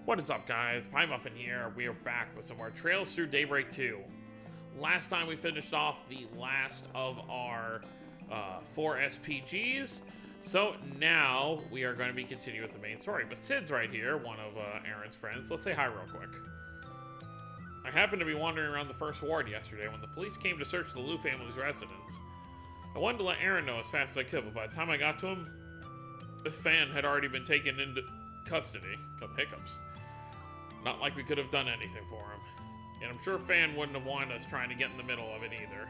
What is up, guys? Pie Muffin here. We are back with some more Trails Through Daybreak 2. Last time we finished off the last of our 4 SPGs, so now we are going to be continuing with the main story. But Sid's right here, one of Aaron's friends. Let's say hi real quick. I happened to be wandering around the first ward yesterday when the police came to search the Liu family's residence. I wanted to let Aaron know as fast as I could, but by the time I got to him, the fan had already been taken into custody. Come hiccups. Not like we could have done anything for him. And I'm sure Fan wouldn't have wanted us trying to get in the middle of it either.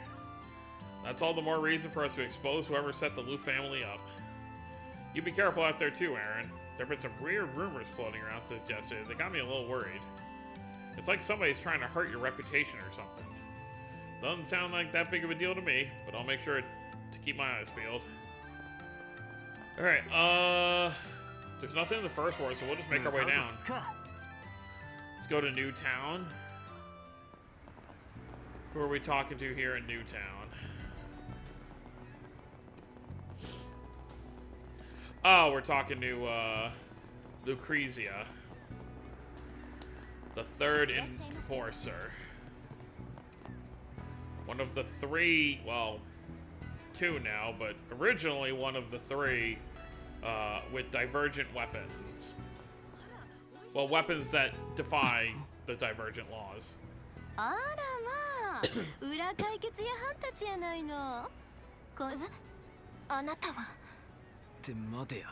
That's all the more reason for us to expose whoever set the Liu family up. You be careful out there too, Aaron. There have been some weird rumors floating around since yesterday that got me a little worried. It's like somebody's trying to hurt your reputation or something. Doesn't sound like that big of a deal to me, but I'll make sure to keep my eyes peeled. Alright, there's nothing in the first ward, so we'll just make our way down. Let's go to Newtown. Who are we talking to here in Newtown? Oh, we're talking to, Lucrezia. The third enforcer. One of the three, well, two now, but originally one of the three, with divergent weapons. Well, weapons that defy the divergent laws. あらまあ、裏解決屋はんたちやないの。あなたは。って待てや、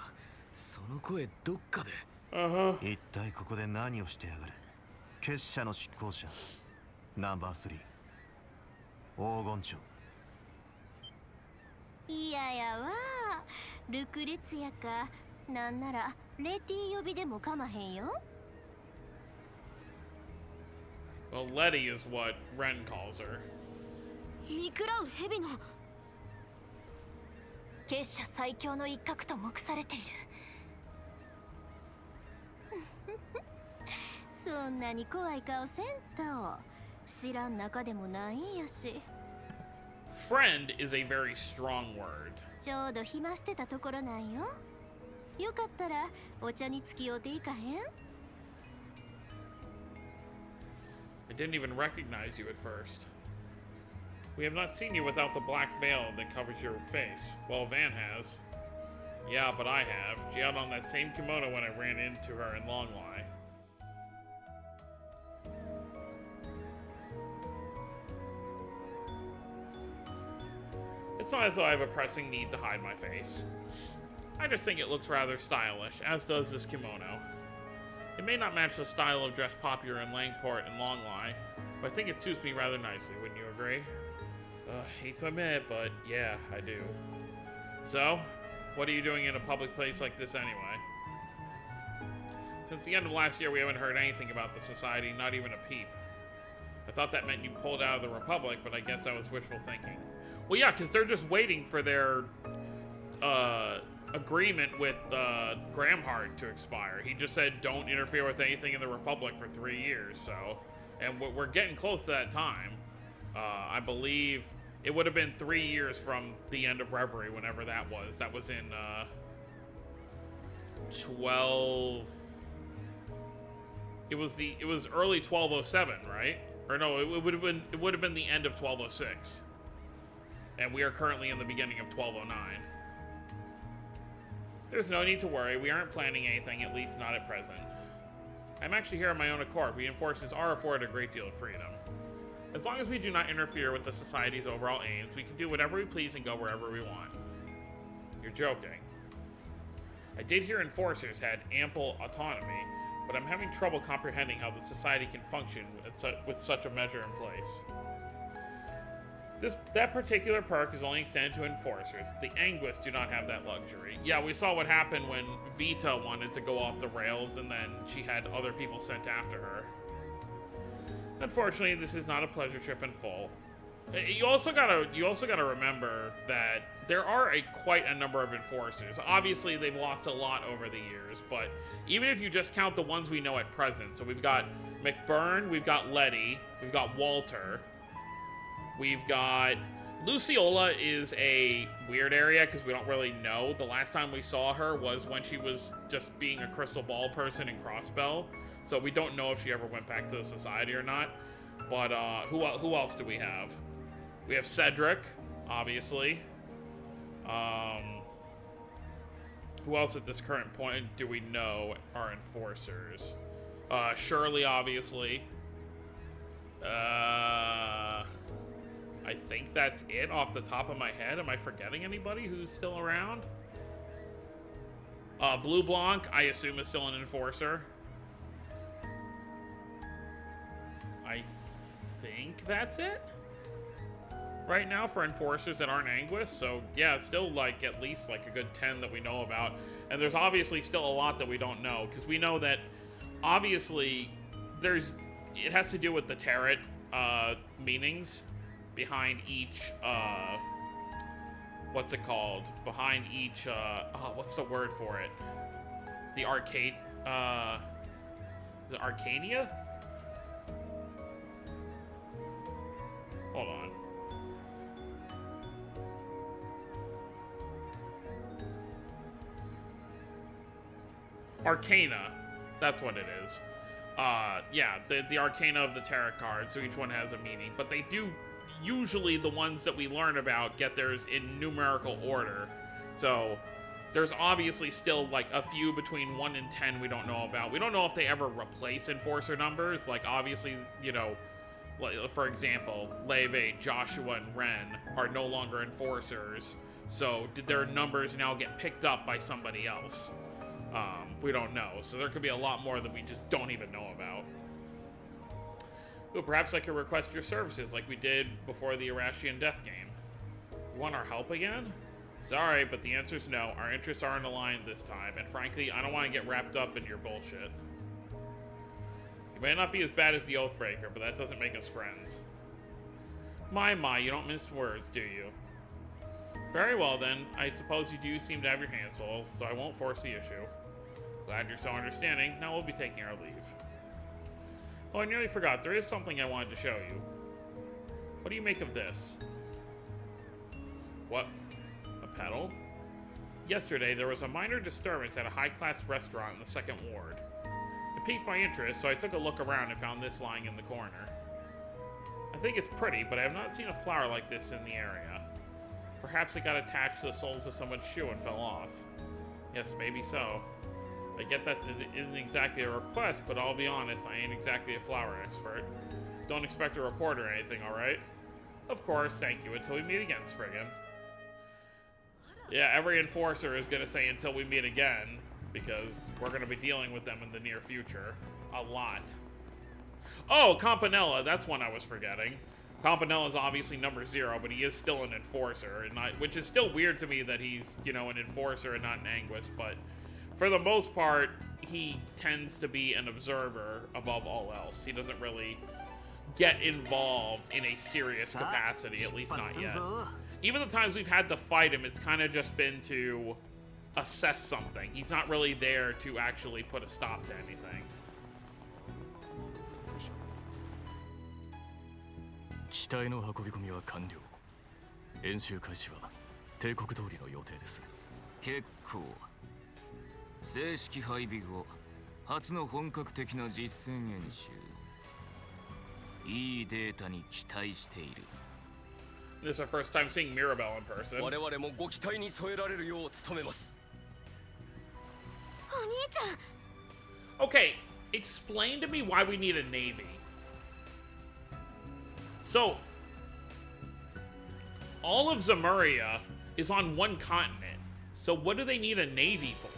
その声どっかで。一体ここで何をしてやがる。結社の執行者、ナンバー3、黄金蝶。いややわ、ルクレツヤか、なんならレティ呼びでもかまへんよ。Well, Letty is what Ren calls her. 見くらう蛇の結社最強の一角と目されている。そんなに怖い顔せんと。知らん中でもないんやし。Friend is a very strong word. ちょうど暇してたところなんよ。よかったらお茶に付き合うていかへんI didn't even recognize you at first. We have not seen you without the black veil that covers your face. Well, Van has. Yeah, but I have. She had on that same kimono when I ran into her in Longlai. It's not as though I have a pressing need to hide my face. I just think it looks rather stylish, as does this kimono. It may not match the style of dress popular in Langport and Longlai, but I think it suits me rather nicely, wouldn't you agree? Hate to admit, but yeah, I do. So, what are you doing in a public place like this anyway? Since the end of last year, we haven't heard anything about the society, not even a peep. I thought that meant you pulled out of the Republic, but I guess that was wishful thinking. Well, yeah, because they're just waiting for their, agreement with Gramhard to expire. He just said don't interfere with anything in the Republic for 3 years, so... And we're getting close to that time. I believe it would have been 3 years from the end of Reverie, whenever that was. That was in, 12... It was early 1207, right? Or no, it would have been the end of 1206. And we are currently in the beginning of 1209. There's no need to worry, we aren't planning anything, at least not at present. I'm actually here on my own accord. We enforcers are afforded a great deal of freedom. As long as we do not interfere with the society's overall aims, we can do whatever we please and go wherever we want. You're joking. I did hear enforcers had ample autonomy, but I'm having trouble comprehending how the society can function with such a measure in place. That particular perk is only extended to enforcers. The Anguists do not have that luxury. Yeah, we saw what happened when Vita wanted to go off the rails and then she had other people sent after her. Unfortunately, this is not a pleasure trip in full. You also gotta remember that there are quite a number of enforcers. Obviously, they've lost a lot over the years, but even if you just count the ones we know at present, so we've got McBurn, we've got Letty, we've got Walter, we've got Luciola is a weird area because we don't really know. The last time we saw her was when she was just being a crystal ball person in Crossbell. So we don't know if she ever went back to the society or not. But who else do we have? We have Cedric, obviously. Who else at this current point do we know are enforcers? Shirley, obviously. I think that's it off the top of my head. Am I forgetting anybody who's still around? Blue Blanc, I assume, is still an enforcer. I think that's it right now for enforcers that aren't Anguis. So yeah, it's still like at least like a good 10 that we know about. And there's obviously still a lot that we don't know, because we know that obviously it has to do with the tarot meanings behind each what's it called? Behind each what's the word for it? The arcade is it Arcania? Hold on. Arcana. That's what it is. Yeah, the arcana of the tarot cards, so each one has a meaning. But they do, usually the ones that we learn about get theirs in numerical order. So there's obviously still like a few between 1 and 10 we don't know about. We don't know if they ever replace enforcer numbers. Like obviously, you know, for example, Leve, Joshua, and Ren are no longer enforcers. So did their numbers now get picked up by somebody else? We don't know. So there could be a lot more that we just don't even know about. Ooh, perhaps I could request your services like we did before the Irashian death game. You want our help again? Sorry, but the answer's no. Our interests aren't aligned this time, and frankly, I don't want to get wrapped up in your bullshit. You may not be as bad as the Oathbreaker, but that doesn't make us friends. My, you don't mince words, do you? Very well then, I suppose you do seem to have your hands full, so I won't force the issue. Glad you're so understanding. Now we'll be taking our leave. Oh, I nearly forgot. There is something I wanted to show you. What do you make of this? What? A pedal? Yesterday, there was a minor disturbance at a high-class restaurant in the Second Ward. It piqued my interest, so I took a look around and found this lying in the corner. I think it's pretty, but I have not seen a flower like this in the area. Perhaps it got attached to the soles of someone's shoe and fell off. Yes, maybe so. I get that isn't exactly a request, but I'll be honest, I ain't exactly a flower expert. Don't expect a report or anything, alright? Of course, thank you. Until we meet again, Spriggan. Yeah, every enforcer is gonna say until we meet again, because we're gonna be dealing with them in the near future. A lot. Oh, Campanella, that's one I was forgetting. Campanella is obviously number 0, but he is still an enforcer, and which is still weird to me that he's, you know, an enforcer and not an Anguis, but for the most part, he tends to be an observer above all else. He doesn't really get involved in a serious capacity, at least not yet. Even the times we've had to fight him, it's kind of just been to assess something. He's not really there to actually put a stop to anything. 機体の運び込みは完了。演習開始は帝国通りの予定です。結構。正式配備後、初の本格的な実戦演習。いいデータに期待している。This is our first time seeing Mirabelle in person. 我々もご期待に添えられるよう努めます。お兄ちゃん。 Okay, explain to me why we need a navy. So, all of Zemuria is on one continent. So what do they need a navy for?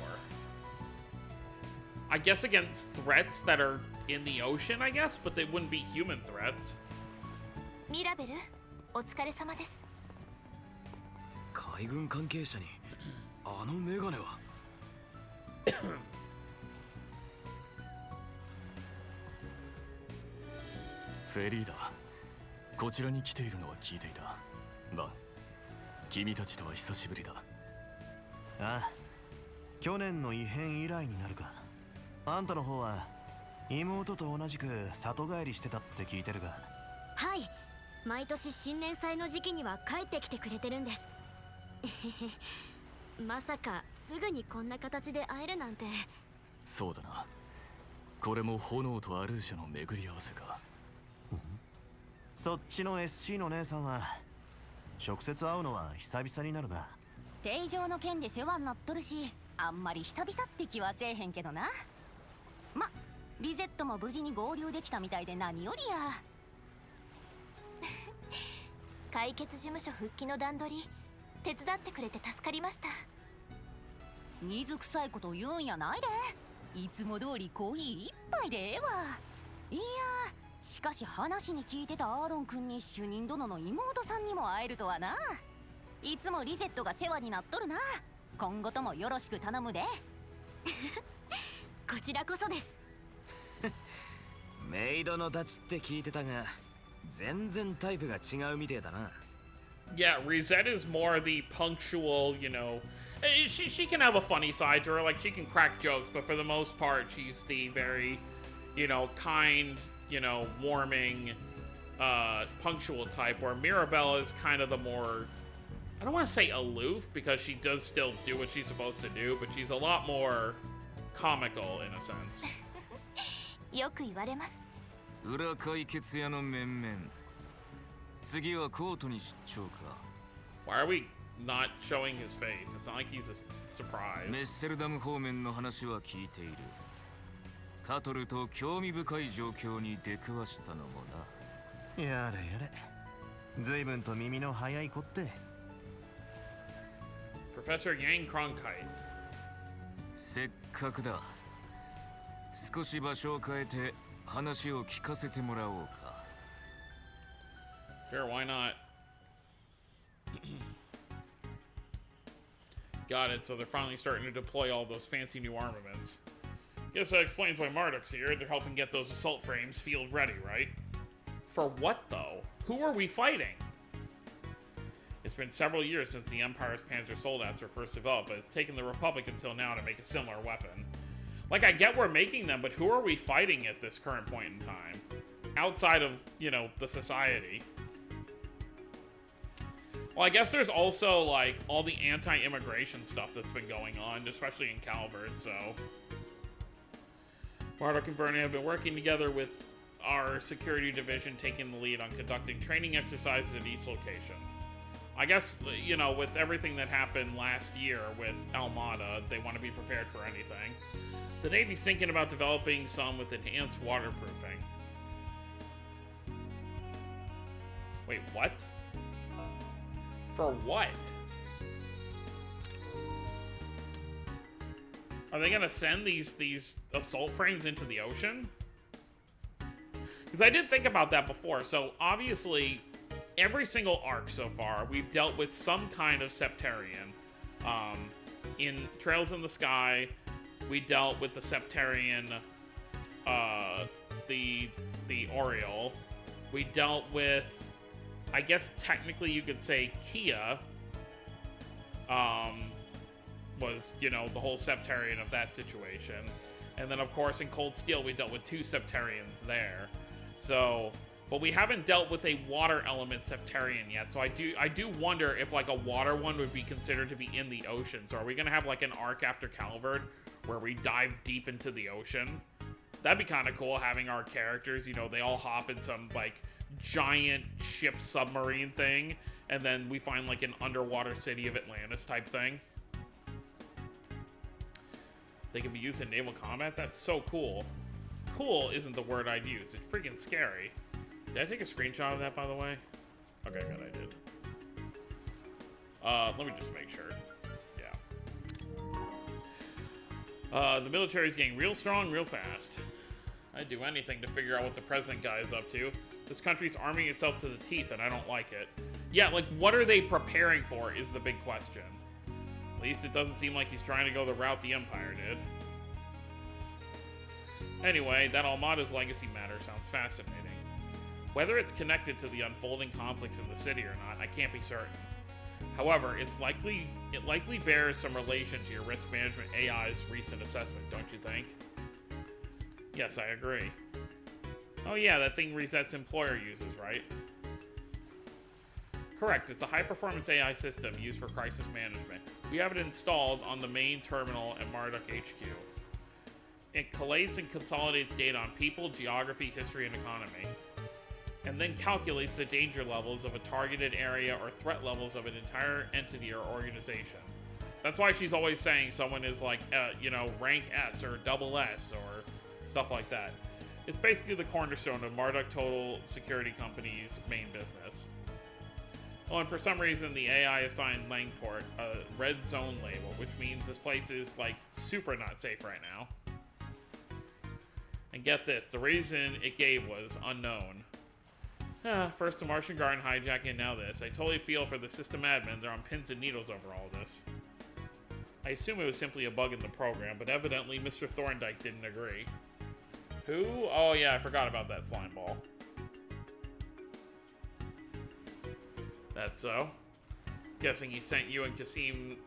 I guess against threats that are in the ocean, I guess, but they wouldn't be human threats. ミラベル、お疲れ様です。海軍関係者にあのメガネは。フェリーダ、こちらに来ているのは聞いていた。まあ、君たちとは久しぶりだ。ああ、去年の異変以来になるか。あんたの方は妹と同じく里帰りしてたって聞いてるが。はい、毎年新年祭の時期には帰ってきてくれてるんです。まさかすぐにこんな形で会えるなんて。そうだな。これも炎とアルーシャの巡り合わせか。そっちの SC の姉さんは直接会うのは久々になるな。定常の件で世話になっとるし、あんまり久々って気はせえへんけどな。ま、リゼットも無事に合流できたみたいで何よりや。解決事務所復帰の段取り手伝ってくれて助かりました。水臭いこと言うんやないで。いつも通りコーヒー一杯でええわ。いやー、しかし話に聞いてたアーロン君に主任殿の妹さんにも会えるとはな。いつもリゼットが世話になっとるな。今後ともよろしく頼むで。こちらこそです。メイドのダチって聞いてたが、全然タイプが違うみてえだな。Yeah, Rizette is more the punctual, you know. She can have a funny side to her, like she can crack jokes, but for the most part, she's the very, you know, kind, you know, warming, punctual type. Where Mirabelle is kind of the more, I don't want to say aloof because she does still do what she's supposed to do, but she's a lot more comical in a sense. よく言われます。裏解決屋の面々。次はコートに出張か。Why are we not showing his face? It's not like he's a surprise. メッセルダム方面の話は聞いている。カトルと興味深い状況に出くわしたのもな。やれやれ。随分と耳の早い子って。Professor Yang Cronkite. せっかくだ。少し場所を変えて話を聞かせてもらおうか。Sure, why not? Got it, so they're finally starting to deploy all those fancy new armaments. Guess that explains why Marduk's here. They're helping get those assault frames field ready, right? For what, though? Who are we fighting? It's been several years since the Empire's Panzer Soldaten were first developed, but it's taken the Republic until now to make a similar weapon. Like, I get we're making them, but who are we fighting at this current point in time? Outside of, you know, the society. Well, I guess there's also, like, all the anti-immigration stuff that's been going on, especially in Calvert, so... Marduk and Vernon have been working together with our security division, taking the lead on conducting training exercises at each location. I guess, you know, with everything that happened last year with Almada, they want to be prepared for anything. The Navy's thinking about developing some with enhanced waterproofing. Wait, what? For what? Are they gonna send these assault frames into the ocean? Because I did think about that before. So obviously, every single arc so far, we've dealt with some kind of Septarian. In Trails in the Sky, we dealt with the Septarian, the Oriole. We dealt with, I guess technically you could say Kia, was, you know, the whole Septarian of that situation. And then, of course, in Cold Steel, we dealt with 2 Septarians there. So, but we haven't dealt with a water element Septarian yet. So I do wonder if, like, a water one would be considered to be in the ocean. So are we going to have, like, an arc after Calvert where we dive deep into the ocean? That'd be kind of cool, having our characters, you know, they all hop in some, like, giant ship submarine thing, and then we find, like, an underwater city of Atlantis type thing. They can be used in naval combat? That's so cool. Cool isn't the word I'd use. It's freaking scary. Did I take a screenshot of that, by the way? Okay, good, I did. Let me just make sure. Yeah. The military's getting real strong, real fast. I'd do anything to figure out what the president guy is up to. This country's arming itself to the teeth, and I don't like it. Yeah, like, what are they preparing for is the big question. At least it doesn't seem like he's trying to go the route the Empire did. Anyway, that Almada's legacy matter sounds fascinating. Whether it's connected to the unfolding conflicts in the city or not, I can't be certain. However, it likely bears some relation to your risk management AI's recent assessment, don't you think? Yes, I agree. Oh yeah, that thing Reset's employer uses, right? Correct, it's a high-performance AI system used for crisis management. We have it installed on the main terminal at Marduk HQ. It collates and consolidates data on people, geography, history, and economy, and then calculates the danger levels of a targeted area or threat levels of an entire entity or organization. That's why she's always saying someone is like, you know, rank S or double S or stuff like that. It's basically the cornerstone of Marduk Total Security Company's main business. Oh, and for some reason, the AI assigned Langport a red zone label, which means this place is, like, super not safe right now. And get this, the reason it gave was unknown. First the Martian Garden hijacking, and now this. I totally feel for the system admin. They're on pins and needles over all this. I assume it was simply a bug in the program, but evidently Mr. Thorndike didn't agree. Who? Oh yeah, I forgot about that slime ball. That's so. Guessing he sent you and Kasim's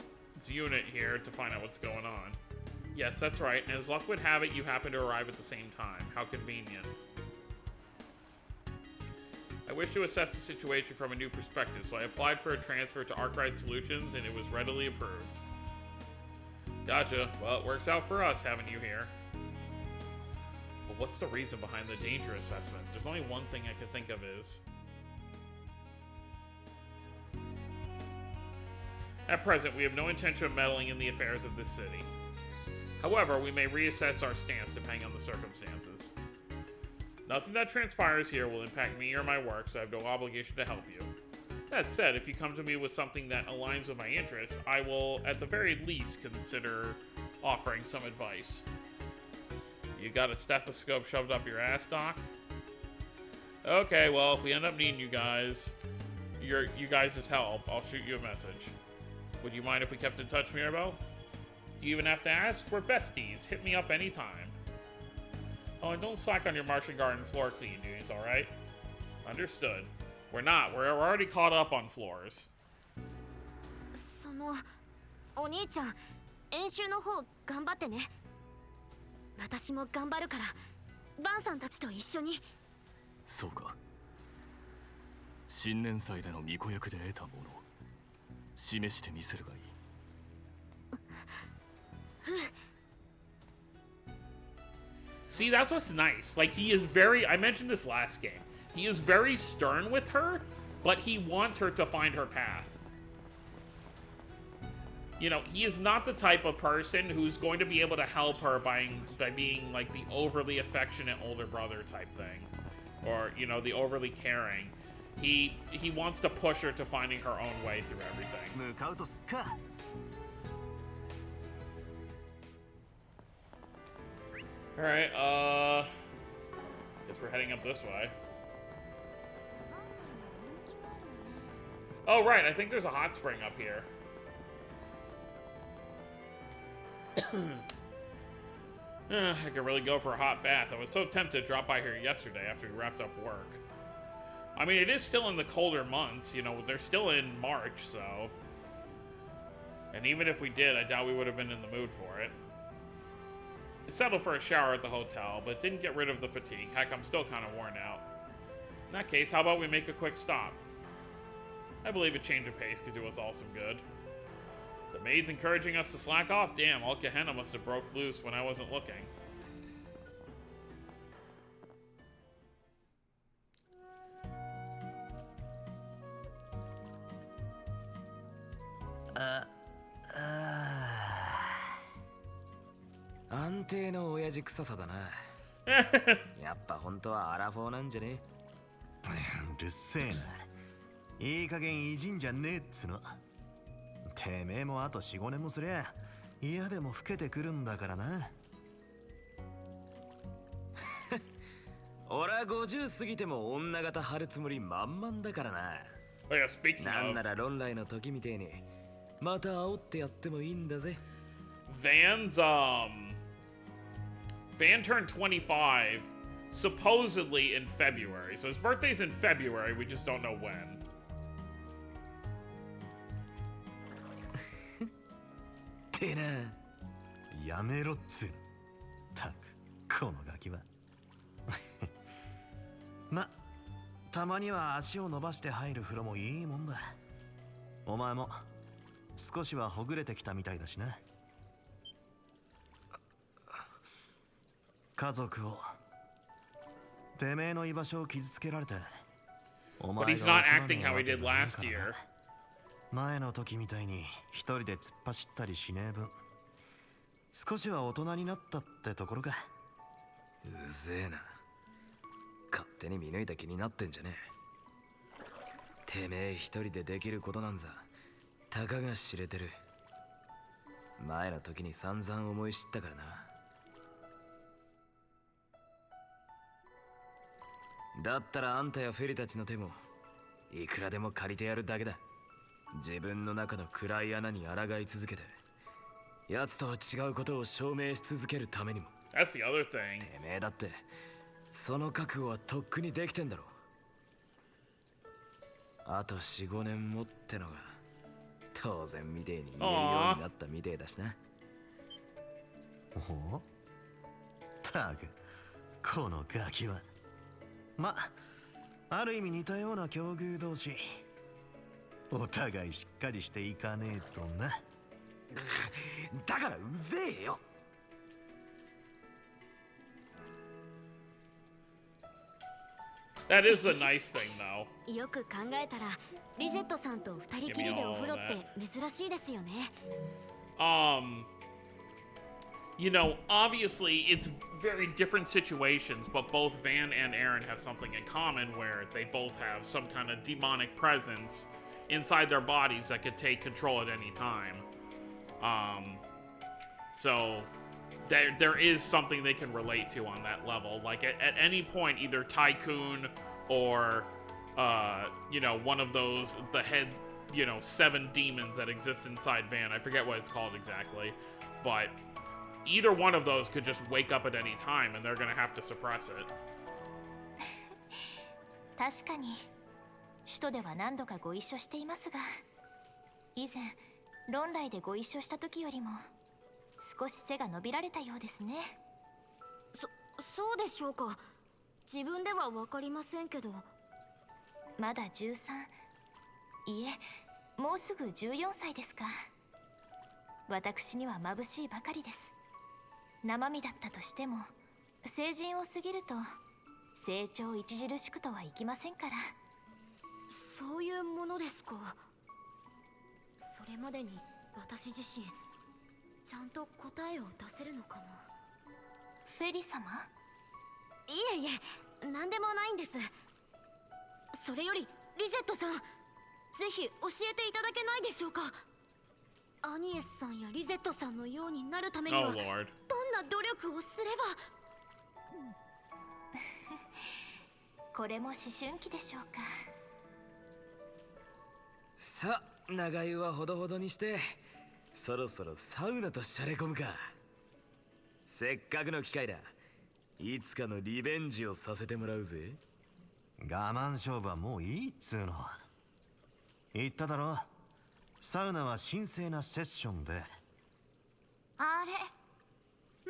unit here to find out what's going on. Yes, that's right, and as luck would have it, you happen to arrive at the same time. How convenient. I wish to assess the situation from a new perspective, so I applied for a transfer to Arkwright Solutions, and it was readily approved. Gotcha. Well, it works out for us having you here. But what's the reason behind the danger assessment? There's only one thing I can think of is... At present, we have no intention of meddling in the affairs of this city. However, we may reassess our stance depending on the circumstances. Nothing that transpires here will impact me or my work, so I have no obligation to help you. That said, if you come to me with something that aligns with my interests, I will, at the very least, consider offering some advice. You got a stethoscope shoved up your ass, Doc? Okay, well, if we end up needing you guys' help, I'll shoot you a message. Would you mind if we kept in touch, Mirabelle? Do you even have to ask? We're besties. Hit me up anytime. Oh, and don't slack on your Martian Garden floor clean duties, alright? Understood. We're not. We're already caught up on floors. そのお兄ちゃん演習の方頑張ってね。私も頑張るからバンさんたちと一緒に。そうか。新年祭での巫女役で得たもの示してみせるがいい。See, that's what's nice. Like, he is very... I mentioned this last game. He is very stern with her, but he wants her to find her path. You know, he is not the type of person who's going to be able to help her by being, like, the overly affectionate older brother type thing. Or, you know, the overly caring. He wants to push her to finding her own way through everything. Alright, guess we're heading up this way. Oh, right, I think there's a hot spring up here. I could really go for a hot bath. I was so tempted to drop by here yesterday after we wrapped up work. I mean, it is still in the colder months, you know, they're still in March, so... And even if we did, I doubt we would have been in the mood for it. I settled for a shower at the hotel, but didn't get rid of the fatigue. Heck, I'm still kind of worn out. In that case, how about we make a quick stop? I believe a change of pace could do us all some good. The maid's encouraging us to slack off. Damn, all Gehenna must have broke loose when I wasn't looking. Uh, 安定の親父臭さだな。やっぱ本当はアラフォーなんじゃね？うるせえな。いい加減いじんじゃねえっつの。てめえもあと 4,5 年もすりゃ嫌でも老けてくるんだからな。俺は50過ぎても女型張るつもり満々だからな。なんなら論来の時みてえにまた煽ってやってもいいんだぜ。Van turned 25 supposedly in February. So his birthday's in February, we just don't know when. てな、やめろっつう。たく、このガキは。ま、たまには足を伸ばして入る風呂もいいもんだ。お前も少しはほぐれてきたみたいだしな。家族を、てめえの居場所を傷つけられて、お前 But he's not acting how he did last year. 前の時みたいに一人で突っ走ったりしねえ分、少しは大人になったってところか。うぜえな。勝手に見抜いた気になってんじゃねえ。てめえ一人でできることなんざたかが知れてる。前の時に散々思い知ったからな。だったらあんたやフェリたちの手もいくらでも借りてやるだけだ。自分の中の暗い穴に抗い続けて、奴とは違うことを証明し続けるためにも。 That's the other thing. てめえだってその覚悟はとっくにできてんだろ。あと 4,5 年もってのが当然みてえに言えるようになったみてえだしな。おったく、このガキは。ま、ある意味似たような境遇同士、お互いしっかりしていかねえとな。だからうぜえよ。That is a nice thing, though. よく考えたらリゼットさんと二人きりでお風呂って珍しいですよね。You know, obviously it's very different situations, but both Van and Aaron have something in common where they both have some kind of demonic presence inside their bodies that could take control at any time. So there is something they can relate to on that level. Like at any point, either Tycoon or you know, one of those, the head, you know, 7 demons that exist inside Van. I forget what it's called exactly, but either one of those could just wake up at any time and they're gonna have to suppress it. 確かに首都では何度かご一緒していますが、以前論来でご一緒した時よりも少し背が伸びられたようですね。そうでしょうか。自分では分かりませんけど。まだ13、いえ、もうすぐ14歳ですか。私には眩しいばかりです。生身だったとしても成人を過ぎると成長著しくとはいきませんから。そういうものですか。それまでに私自身ちゃんと答えを出せるのかな。フェリ様？いえいえ、何でもないんです。それよりリゼットさん、ぜひ教えていただけないでしょうか。アニエスさんやリゼットさんのようになるためには、どんな努力をすれば。これも思春期でしょうか。さあ、長湯はほどほどにしてそろそろサウナとしゃれ込むか。せっかくの機会だ。いつかのリベンジをさせてもらうぜ。我慢勝負はもういいっつうの。言っただろ、サウナは神聖なセッションで。あれ、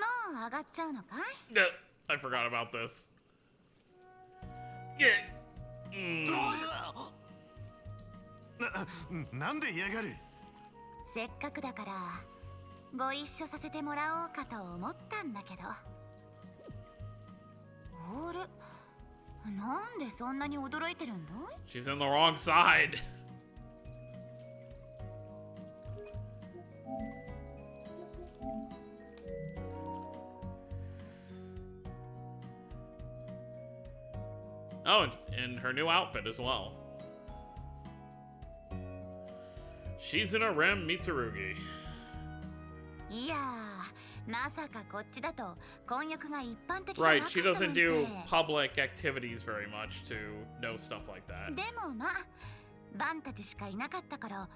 もう上がっちゃうのかい？ Yeah, I forgot about this. Yeah. なんで嫌がる？せっかくだからご一緒させてもらおうかと思ったんだけど。あれ、なんでそんなに驚いてるんだい？ She's in the wrong side. Oh, and her new outfit as well. Shizuna Rem Mitsurugi. いやー、まさかこっちだと婚約が一般的じゃな Right, かった she なんて。 doesn't do public activities very much to know stuff like that. でもまあ、バンたちしかいなかったから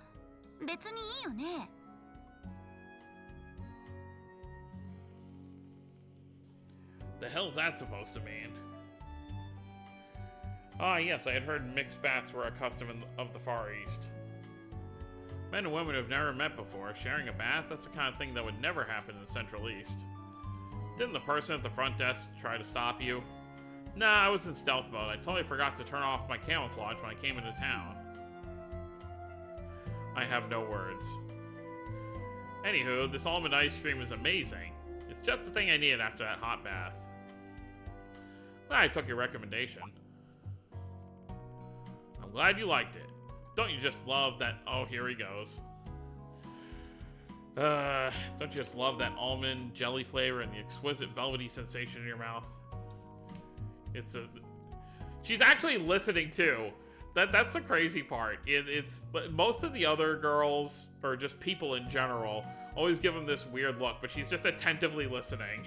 別にいいよね。The hell's that supposed to mean? Ah, yes, I had heard mixed baths were a custom of the Far East. Men and women who've never met before, sharing a bath, that's the kind of thing that would never happen in the Central East. Didn't the person at the front desk try to stop you? Nah, I was in stealth mode. I totally forgot to turn off my camouflage when I came into town. I have no words. Anywho, this almond ice cream is amazing. It's just the thing I needed after that hot bath. Well, I took your recommendation. I'm glad you liked it. Don't you just love that? Oh, here he goes. Don't you just love that almond jelly flavor and the exquisite velvety sensation in your mouth? She's actually listening too. That's the crazy part. It's most of the other girls, or just people in general, always give him this weird look, but she's just attentively listening.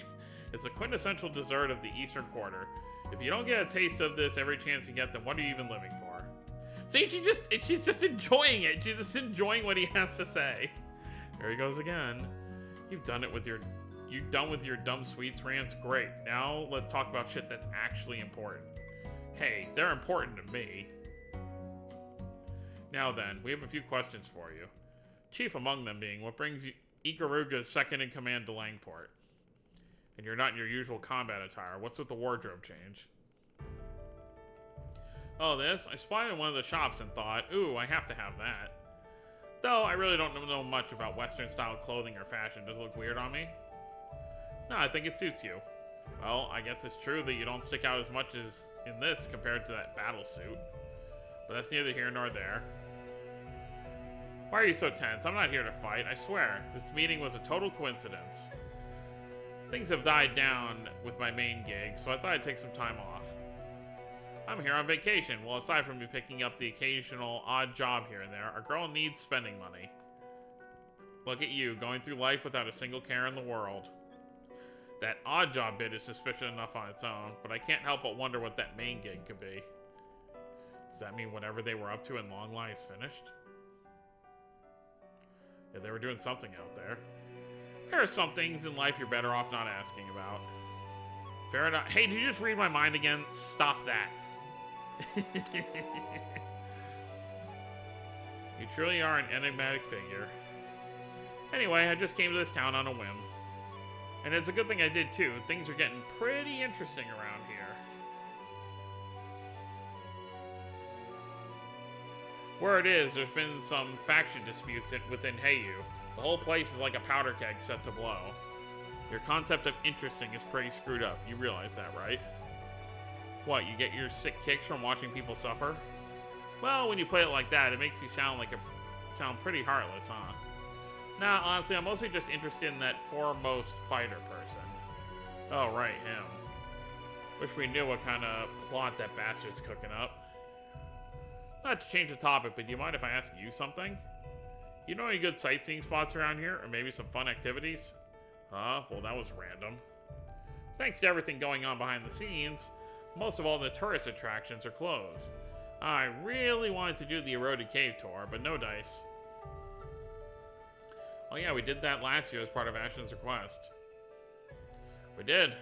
It's a quintessential dessert of the Eastern Quarter. If you don't get a taste of this every chance you get, then what are you even living for? See, she's just enjoying it. She's just enjoying what he has to say. There he goes again. You've done with your dumb sweets rants. Great. Now let's talk about shit that's actually important. Hey, they're important to me. Now then, we have a few questions for you. Chief among them being, what brings Ikaruga's second in command to Langport? And you're not in your usual combat attire. What's with the wardrobe change? Oh, this? I spotted in one of the shops and thought, ooh, I have to have that. Though, I really don't know much about Western-style clothing or fashion. Does it look weird on me? No, I think it suits you. Well, I guess it's true that you don't stick out as much as in this compared to that battle suit. But that's neither here nor there. Why are you so tense? I'm not here to fight, I swear. This meeting was a total coincidence. Things have died down with my main gig, so I thought I'd take some time off. I'm here on vacation. Well, aside from me picking up the occasional odd job here and there, our girl needs spending money. Look at you, going through life without a single care in the world. That odd job bit is suspicious enough on its own, but I can't help but wonder what that main gig could be. Does that mean whatever they were up to in Long Lie is finished? Yeah, they were doing something out there. There are some things in life you're better off not asking about. Fair enough. Hey, did you just read my mind again? Stop that. You truly are an enigmatic figure. Anyway, I just came to this town on a whim. And it's a good thing I did too. Things are getting pretty interesting around here. Word is, there's been some faction disputes within Heiyu. The whole place is like a powder keg set to blow. Your concept of interesting is pretty screwed up. You realize that, right? What, you get your sick kicks from watching people suffer? Well, when you play it like that, it makes you sound pretty heartless, huh? Nah, honestly, I'm mostly just interested in that foremost fighter person. Oh, right, him. Wish we knew what kind of plot that bastard's cooking up. Not to change the topic, but do you mind if I ask you something? You know any good sightseeing spots around here? Or maybe some fun activities? Huh? Well, that was random. Thanks to everything going on behind the scenes, most of all the tourist attractions are closed. I really wanted to do the eroded cave tour, but no dice. Oh yeah, we did that last year as part of Ashton's request. We did.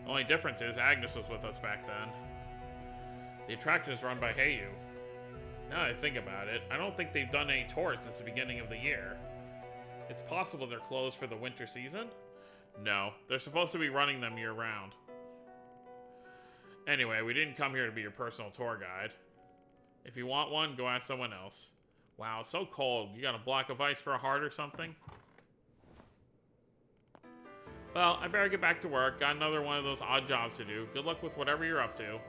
The only difference is Agnes was with us back then. The attraction is run by Heiyu. Now that I think about it, I don't think they've done any tours since the beginning of the year. It's possible they're closed for the winter season? No, they're supposed to be running them year-round. Anyway, we didn't come here to be your personal tour guide. If you want one, go ask someone else. Wow, it's so cold. You got a block of ice for a heart or something? Well, I better get back to work. Got another one of those odd jobs to do. Good luck with whatever you're up to.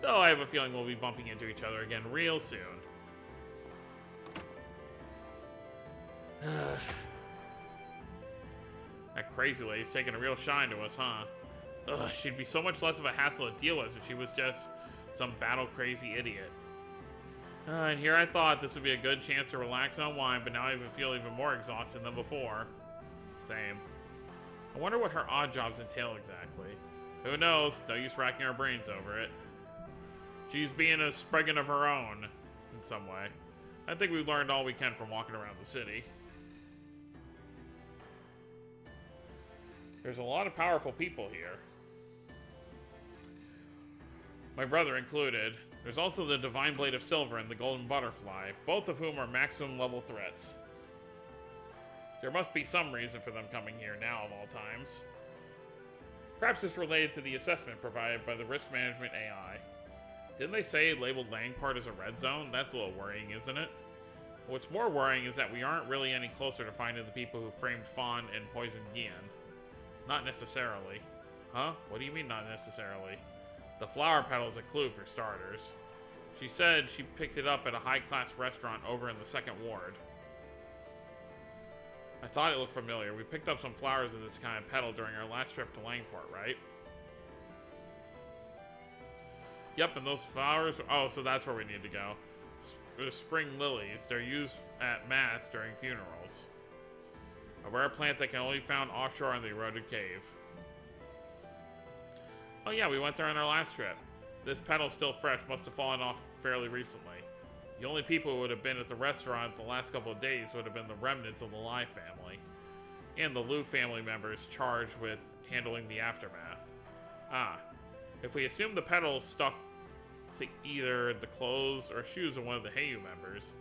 Though I have a feeling we'll be bumping into each other again real soon. That crazy lady's taking a real shine to us, huh? Ugh, she'd be so much less of a hassle to deal with if she was just some battle-crazy idiot. And here I thought this would be a good chance to relax and unwind, but now I even feel even more exhausted than before. Same. I wonder what her odd jobs entail exactly. Who knows? No use racking our brains over it. She's being a spriggan of her own, in some way. I think we've learned all we can from walking around the city. There's a lot of powerful people here. My brother included. There's also the Divine Blade of Silver and the Golden Butterfly, both of whom are maximum level threats. There must be some reason for them coming here now of all times. Perhaps it's related to the assessment provided by the risk management AI. Didn't they say labeled Langport as a red zone? That's a little worrying, isn't it? What's more worrying is that we aren't really any closer to finding the people who framed Fawn and poisoned Gian. Not necessarily. Huh? What do you mean not necessarily? The flower petal's a clue for starters. She said she picked it up at a high-class restaurant over in the second ward. I thought it looked familiar. We picked up some flowers of this kind of petal during our last trip to Langport, right? Yep, and those flowers... Oh, so that's where we need to go. Spring lilies. They're used at mass during funerals. A rare plant that can only be found offshore in the eroded cave. Oh yeah, we went there on our last trip. This petal's still fresh, must have fallen off fairly recently. The only people who would have been at the restaurant the last couple of days would have been the remnants of the Lai family. And the Liu family members charged with handling the aftermath. Ah, if we assume the petal stuck to either the clothes or shoes of one of the Heiyu members,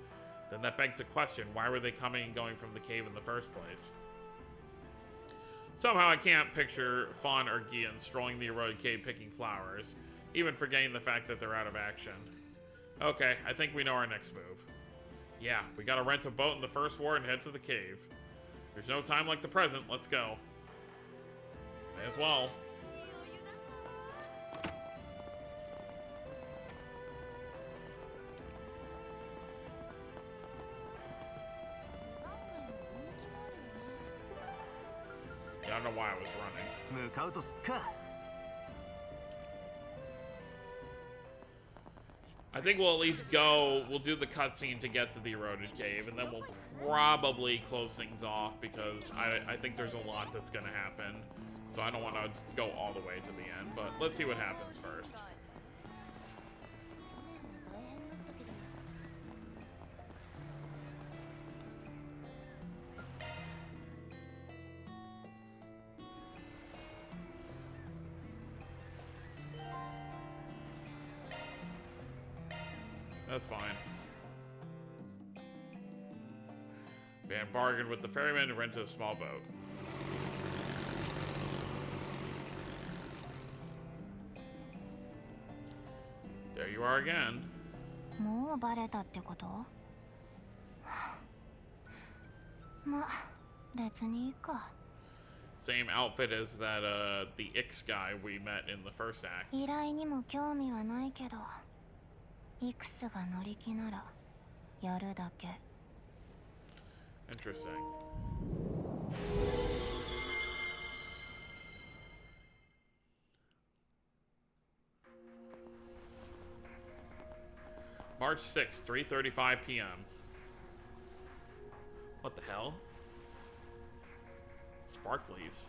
then that begs the question, why were they coming and going from the cave in the first place? Somehow I can't picture Fawn or Gian strolling the eroded cave picking flowers, even forgetting the fact that they're out of action. Okay, I think we know our next move. Yeah, we gotta rent a boat in the first ward and head to the cave. There's no time like the present, let's go. May as well. Yeah, I don't know why I was running. 向かうとすっか。 I think we'll at least go, we'll do the cutscene to get to the eroded cave, and then we'll probably close things off, because I think there's a lot that's going to happen. So I don't want to go all the way to the end, but let's see what happens first. That's fine. Van bargained with the ferryman to rent a small boat. There you are again. もうバレたってこと？ま、別にいいか。 Same outfit as that the Ix guy we met in the first act. 依頼にも興味はないけど。 イクスが乗り気ならやるだけ。 Interesting. March 6th, 3:35 p.m. What the hell? Sparklies.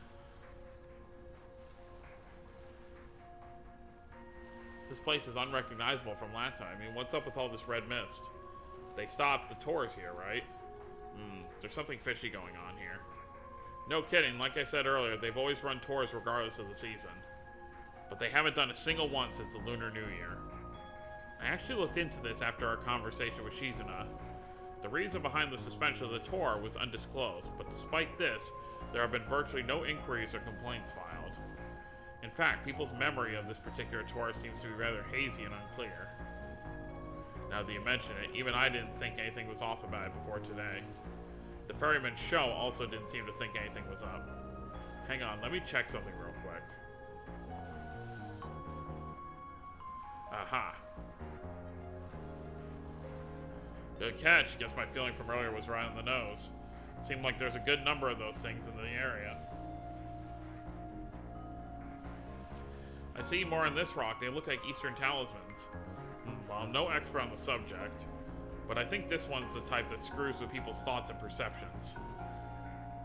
This place is unrecognizable from last time. I mean, what's up with all this red mist? They stopped the tours here, right? There's something fishy going on here. No kidding, like I said earlier, they've always run tours regardless of the season. But they haven't done a single one since the Lunar New Year. I actually looked into this after our conversation with Shizuna. The reason behind the suspension of the tour was undisclosed, but despite this, there have been virtually no inquiries or complaints filed. In fact, people's memory of this particular tour seems to be rather hazy and unclear. Now that you mention it, even I didn't think anything was off about it before today. The ferryman's show also didn't seem to think anything was up. Hang on, let me check something real quick. Aha. Good catch. Guess my feeling from earlier was right on the nose. Seemed like there's a good number of those things in the area. I see more in this rock. They look like Eastern talismans. Well, I'm no expert on the subject, but I think this one's the type that screws with people's thoughts and perceptions.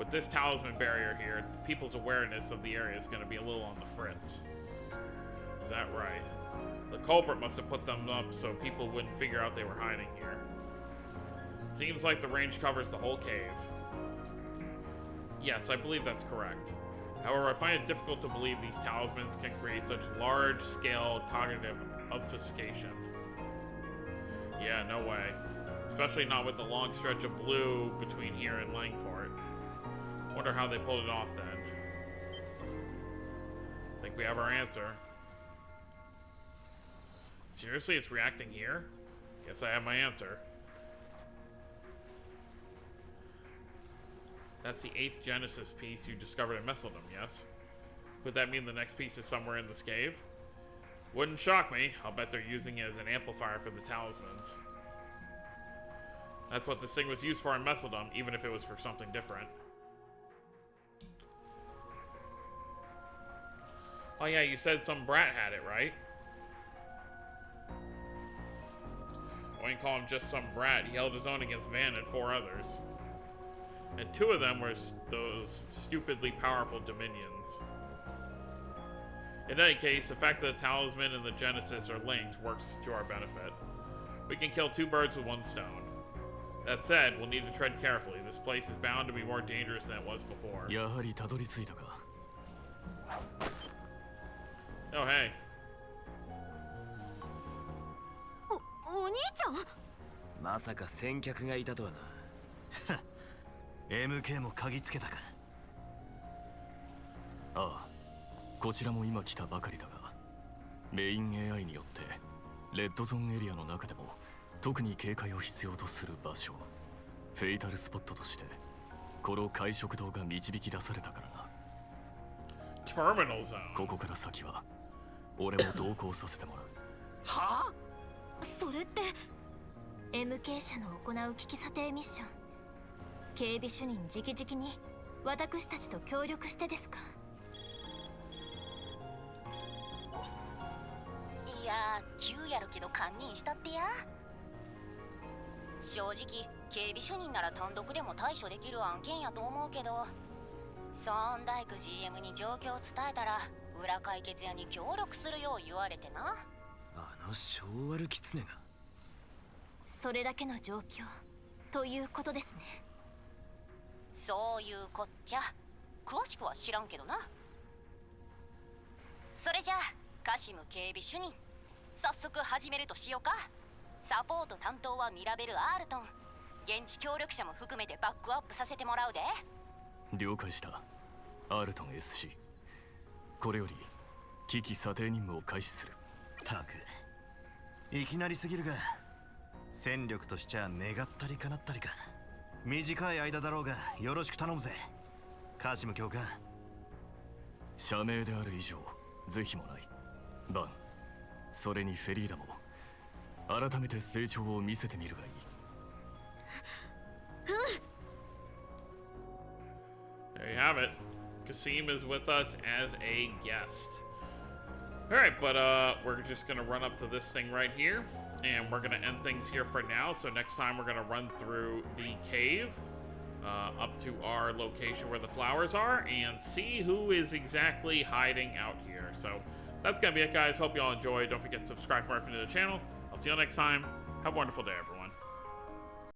With this talisman barrier here, people's awareness of the area is going to be a little on the fritz. Is that right? The culprit must have put them up so people wouldn't figure out they were hiding here. Seems like the range covers the whole cave. Yes, I believe that's correct. However, I find it difficult to believe these talismans can create such large-scale cognitive obfuscation. Yeah, no way. Especially not with the long stretch of blue between here and Langport. Wonder how they pulled it off then. think we have our answer. Seriously, it's reacting here? Guess I have my answer. That's the 8th Genesis piece you discovered in Messeldom, yes? Would that mean the next piece is somewhere in this cave? Wouldn't shock me. I'll bet they're using it as an amplifier for the talismans. That's what this thing was used for in Messeldom, even if it was for something different. Oh yeah, you said some brat had it, right? I wouldn't call him just some brat. He held his own against Van and 4 others. And 2 of them were those stupidly powerful dominions. In any case, the fact that the talisman and the Genesis are linked works to our benefit. We can kill 2 birds with 1 stone. That said, we'll need to tread carefully. This place is bound to be more dangerous than it was before. やはりたどり着いたか。 Oh, hey. お兄ちゃん。まさか先客がいたとはな。MK も嗅ぎつけたか。ああ、こちらも今来たばかりだが、メイン AI によってレッドゾーンエリアの中でも特に警戒を必要とする場所、フェイタルスポットとしてこの会食堂が導き出されたからな。Terminal zone. ここから先は俺も同行させてもらう。はあ？それって MK 社の行う危機査定ミッション、警備主任直々に私たちと協力してですか？いや急やるけど堪忍したってや。正直警備主任なら単独でも対処できる案件やと思うけど、ソーンダイク GM に状況を伝えたら裏解決屋に協力するよう言われてな。あの小悪キツネが。それだけの状況ということですね。そういうこっちゃ。詳しくは知らんけどな。それじゃあカシム警備主任、早速始めるとしようか。サポート担当はミラベル・アールトン、現地協力者も含めてバックアップさせてもらうで。了解した。アールトン SC、 これより危機査定任務を開始する。たく、いきなりすぎるが、戦力としちゃ願ったり叶ったりか。短い間だろうがよろしく頼むぜ、カシム教官。社名である以上是非もない。バン、それにフェリーダも改めて成長を見せてみるがいい。There you have it. Kasim is with us as a guest. Alright, but we're just gonna run up to this thing right here, and we're gonna end things here for now. So next time we're gonna run through the cave up to our location where the flowers are and see who is exactly hiding out here. So that's gonna be it, guys. Hope you all enjoyed. Don't forget to subscribe more if you're new to the channel. I'll see you all next time. Have a wonderful day, everyone.